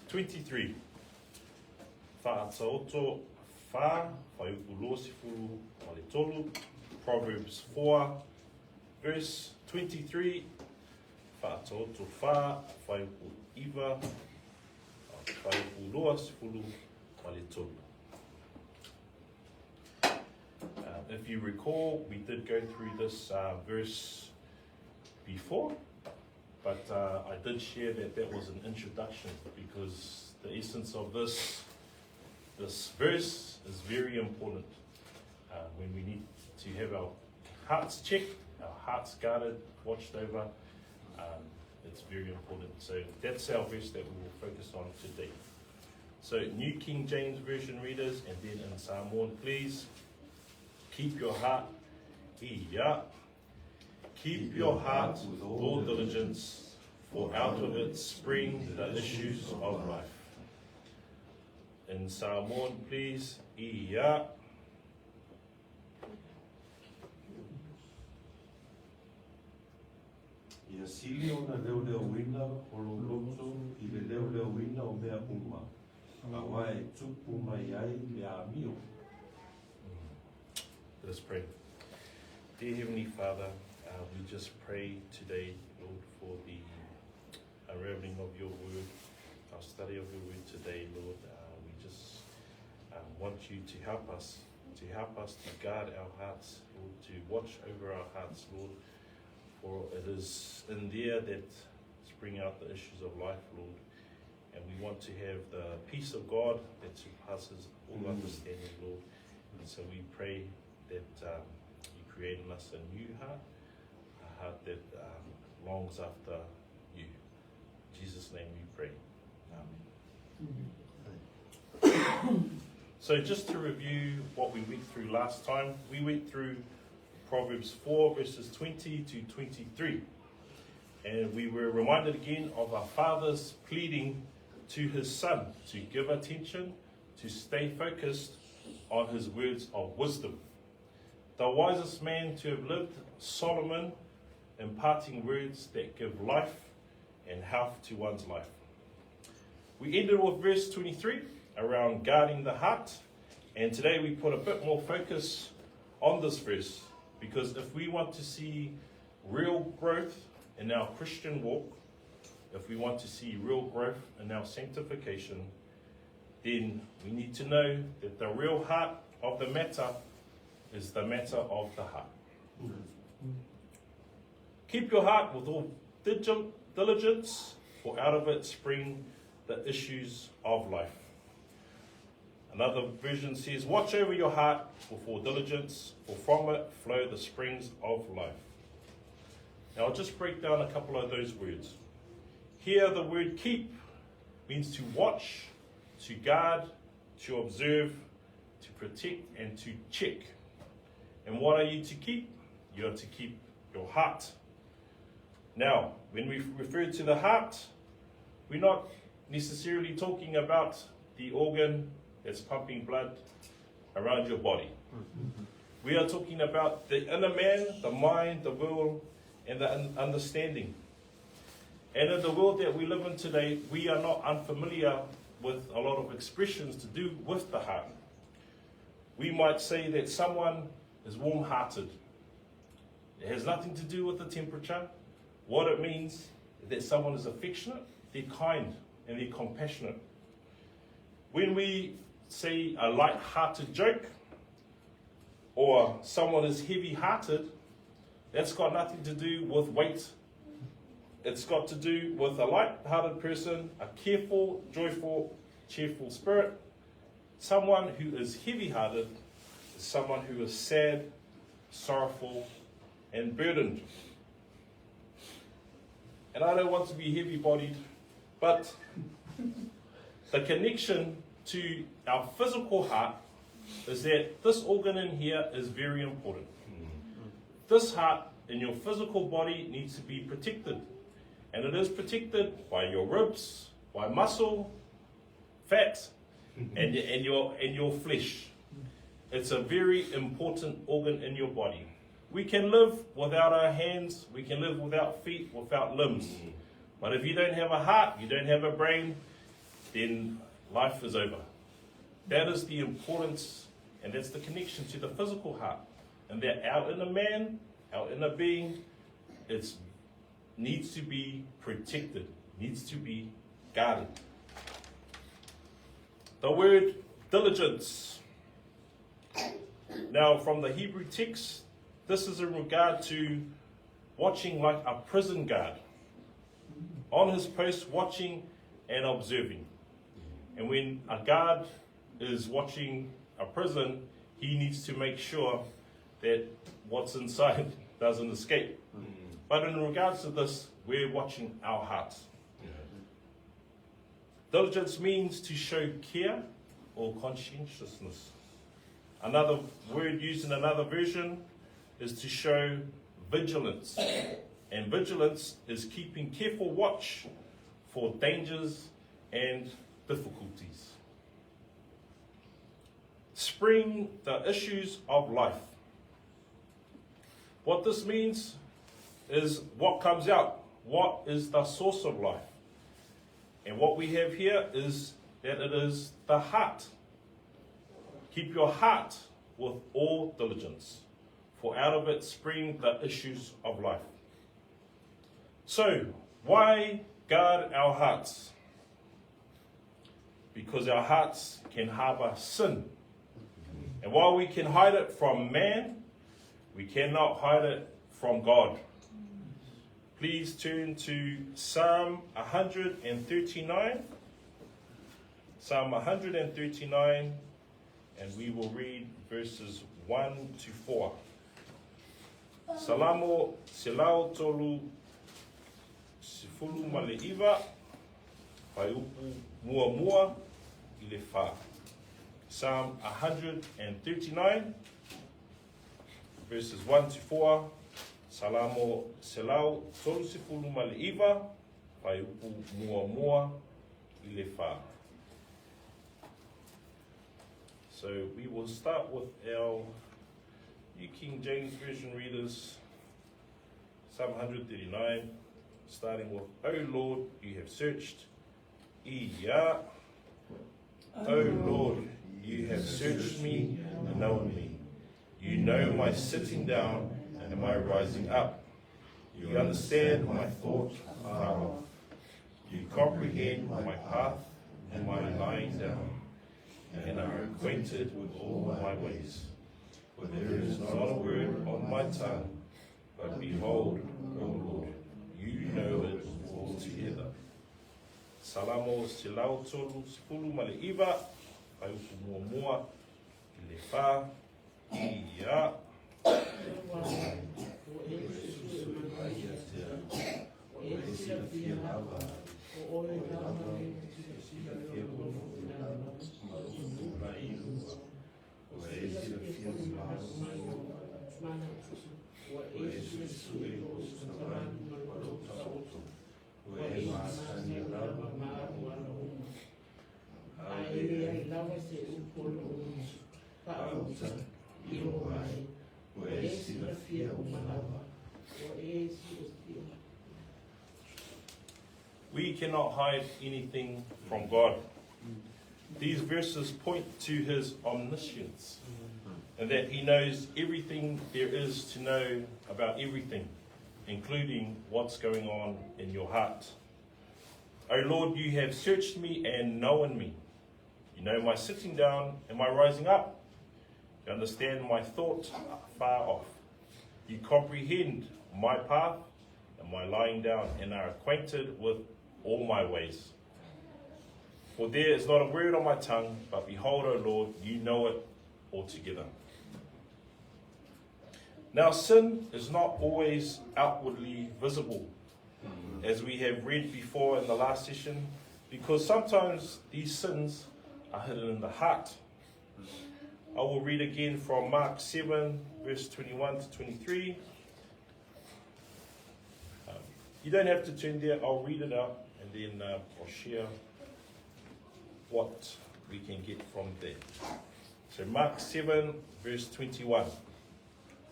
23. Whātaoto whā, whaiuku sifuru o le tolu. Proverbs 4, verse 23. Whātaoto whā, whaiuku iwa, whaiuku loa sifuru o le tolu. If you recall, we did go through this verse before, but I did share that was an introduction, because the essence of this verse is very important when we need to have our hearts checked, our hearts guarded, watched over. It's very important. So that's our verse that we will focus on today. So New King James Version readers, and then in Samoan, please. Keep your heart, keep your heart with all diligence, for out of it spring the issues of life. In Samoan, please, Ia sili o na leo wina o lo loto I le leo wina o mea uma. Awa e tupu mai ai le amio. Let us pray. Dear Heavenly Father, we just pray today, Lord, for the unraveling of your word, our study of your word today, Lord. We just want you to help us to guard our hearts, Lord, to watch over our hearts, Lord, for it is in there that spring out the issues of life, Lord. And we want to have the peace of God that surpasses all understanding, Lord. And so we pray that you create in us a new heart, a heart that longs after you. In Jesus' name we pray. Amen. So just to review what we went through last time, we went through Proverbs 4 verses 20 to 23. And we were reminded again of our Father's pleading to his Son to give attention, to stay focused on his words of wisdom. The wisest man to have lived, Solomon, imparting words that give life and health to one's life. We ended with verse 23 around guarding the heart, and today we put a bit more focus on this verse, because if we want to see real growth in our Christian walk, if we want to see real growth in our sanctification, then we need to know that the real heart of the matter is the matter of the heart. Keep your heart with all diligence, for out of it spring the issues of life. Another version says, watch over your heart with all diligence, for from it flow the springs of life. Now I'll just break down a couple of those words. Here the word keep means to watch, to guard, to observe, to protect, and to check. And what are you to keep? You are to keep your heart. Now, when we refer to the heart, we're not necessarily talking about the organ that's pumping blood around your body. We are talking about the inner man, the mind, the will, and the understanding. And in the world that we live in today, we are not unfamiliar with a lot of expressions to do with the heart. We might say that someone is warm-hearted. It has nothing to do with the temperature. What it means is that someone is affectionate, they're kind, and they're compassionate. When we say a light-hearted joke, or someone is heavy-hearted, that's got nothing to do with weight. It's got to do with a light-hearted person, a careful, joyful, cheerful spirit. Someone who is heavy-hearted is someone who is sad, sorrowful, and burdened. And I don't want to be heavy-bodied, but the connection to our physical heart is that this organ in here is very important. This heart in your physical body needs to be protected. And it is protected by your ribs, by muscle, fat, and your flesh. It's a very important organ in your body. We can live without our hands, we can live without feet, without limbs. But if you don't have a heart, you don't have a brain, then life is over. That is the importance, and that's the connection to the physical heart. And that out in a man, out in a being, it needs to be protected, needs to be guarded. The word diligence. Now, from the Hebrew text, this is in regard to watching like a prison guard, on his post, watching and observing. And when a guard is watching a prison, he needs to make sure that what's inside doesn't escape. But in regards to this, we're watching our hearts. Diligence means to show care or conscientiousness. Another word used in another version is to show vigilance. And vigilance is keeping careful watch for dangers and difficulties. Spring the issues of life. What this means is what comes out. What is the source of life? And what we have here is that it is the heart. Keep your heart with all diligence, for out of it spring the issues of life. So, why guard our hearts? Because our hearts can harbor sin. And while we can hide it from man, we cannot hide it from God. Please turn to Psalm 139. Psalm 139, and we will read verses 1 to 4. Salamo selau tolu sifulu maleiva paiupu mua mua ilefa. Psalm 139, verses 1 to 4. Salamo selau tolu sifulu maleiva paiupu mua mua ilefa. So we will start with our New King James Version readers, Psalm 139, starting with, O Lord, you have searched. Iya. O Lord, you have searched me and known me. You know my sitting down and my rising up. You understand my thought far off. You comprehend my path and my lying down, and are acquainted with all my ways. For there is not a word on my tongue, but behold, O Lord, you know it altogether. Salamo silau tolu sepulu maleiva, paiupu mua mua, ilefa, ia. We cannot hide anything from God. These verses point to his omniscience, and that he knows everything there is to know about everything, including what's going on in your heart. O Lord, you have searched me and known me. You know my sitting down and my rising up. You understand my thought far off. You comprehend my path and my lying down, and are acquainted with all my ways. For there is not a word on my tongue, but behold, O Lord, you know it altogether. Now, sin is not always outwardly visible, as we have read before in the last session, because sometimes these sins are hidden in the heart. I will read again from Mark 7, verse 21 to 23. You don't have to turn there, I'll read it out, and then I'll share what we can get from there. So Mark 7, verse 21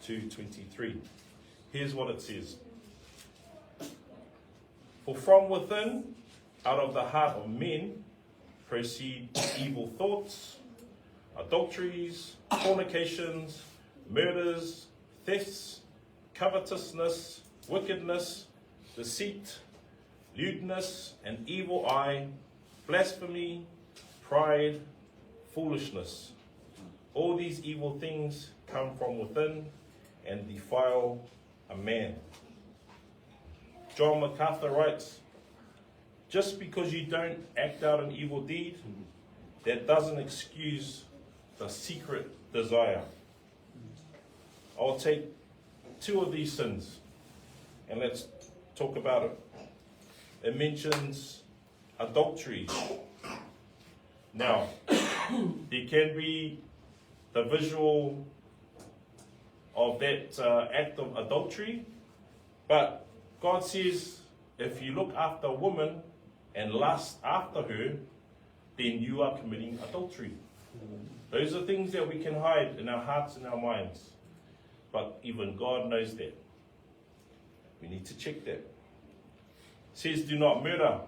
to 23. Here's what it says. For from within, out of the heart of men, proceed evil thoughts, adulteries, fornications, murders, thefts, covetousness, wickedness, deceit, lewdness, an evil eye, blasphemy, pride, foolishness. All these evil things come from within and defile a man. John MacArthur writes, just because you don't act out an evil deed, that doesn't excuse the secret desire. I'll take two of these sins and let's talk about it. It mentions adultery. Now, there can be the visual of that act of adultery, but God says if you look after a woman and lust after her, then you are committing adultery. Those are things that we can hide in our hearts and our minds, but even God knows that. We need to check that. It says do not murder.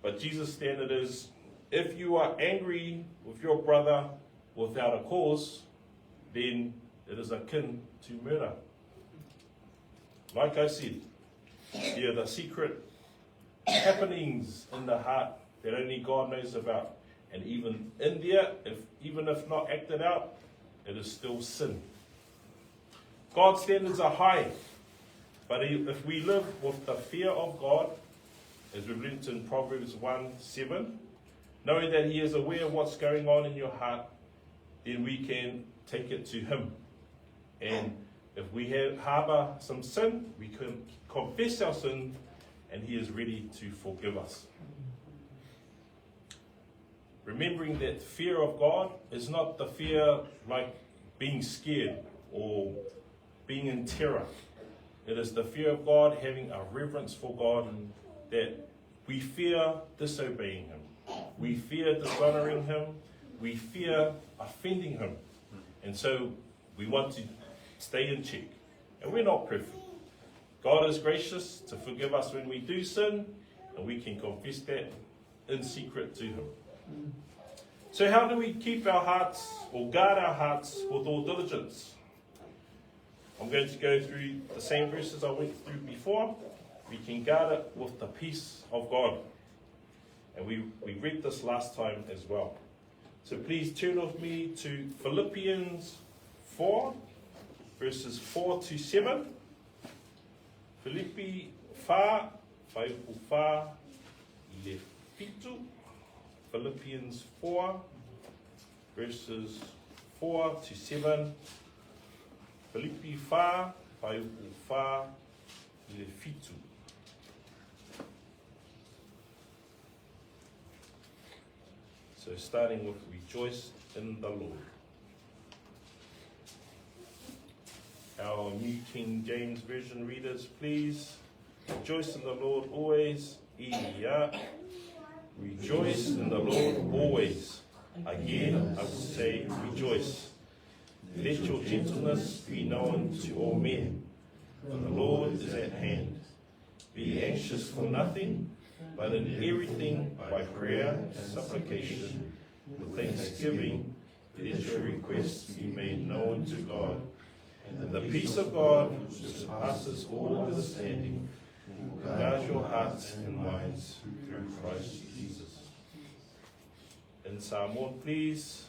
But Jesus' standard is, if you are angry with your brother without a cause, then it is akin to murder. Like I said, there are the secret happenings in the heart that only God knows about. And even in there, even if not acted out, it is still sin. God's standards are high. But if we live with the fear of God, as we've learned in Proverbs 1:7, knowing that He is aware of what's going on in your heart, then we can take it to Him. And if we harbour some sin, we can confess our sin, and He is ready to forgive us. Remembering that fear of God is not the fear like being scared or being in terror. It is the fear of God, having a reverence for God, that we fear disobeying Him. We fear dishonoring Him. We fear offending Him. And so we want to stay in check. And we're not perfect. God is gracious to forgive us when we do sin, and we can confess that in secret to Him. So how do we keep our hearts or guard our hearts with all diligence? I'm going to go through the same verses I went through before. We can guard it with the peace of God. And we read this last time as well. So please turn with me to Philippians 4, verses 4 to 7. Filipi 4, 5 4, ile fitu. Philippians 4, verses 4 to 7. Filipi 4, 5 4, ile fitu. So starting with rejoice in the Lord. Our New King James Version readers, please. Rejoice in the Lord always. Iya. Rejoice in the Lord always. Again, I will say rejoice. Let your gentleness be known to all men. For the Lord is at hand. Be anxious for nothing, but in everything by prayer and supplication, with thanksgiving, let your requests be made known to God. And the peace of God, which surpasses all understanding, will guard your hearts and minds through Christ Jesus. In Samoan, please.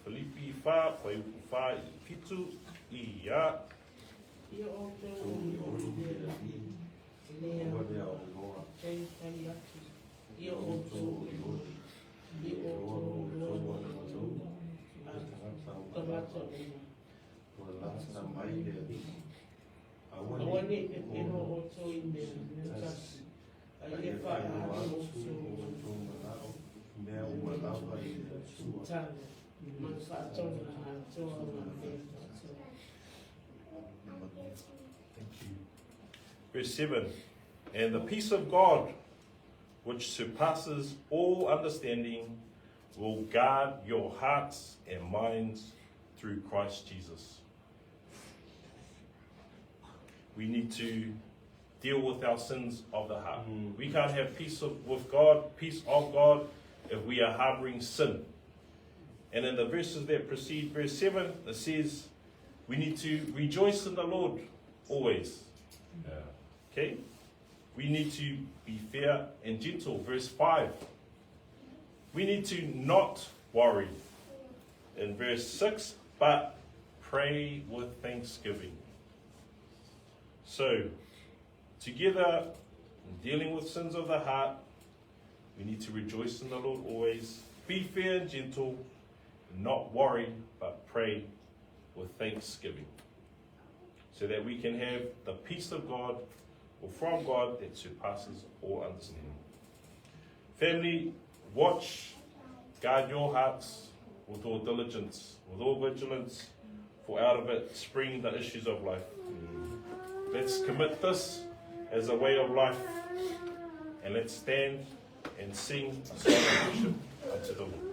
Filipi 4, 5 5 fitu, iya. Verse 7, and the peace of God, which surpasses all understanding, will guard your hearts and minds through Christ Jesus. We need to deal with our sins of the heart. We can't have peace with God, peace of God, if we are harboring sin. And in the verses that precede verse 7, it says we need to rejoice in the Lord always. Okay? We need to be fair and gentle. Verse 5. We need to not worry. In verse 6, but pray with thanksgiving. So, together, in dealing with sins of the heart, we need to rejoice in the Lord always, be fair and gentle, not worry, but pray with thanksgiving, so that we can have the peace of God, or from God, that surpasses all understanding. Family, watch, guard your hearts with all diligence, with all vigilance, for out of it spring the issues of life. Let's commit this as a way of life, and let's stand and sing a song of worship unto the Lord.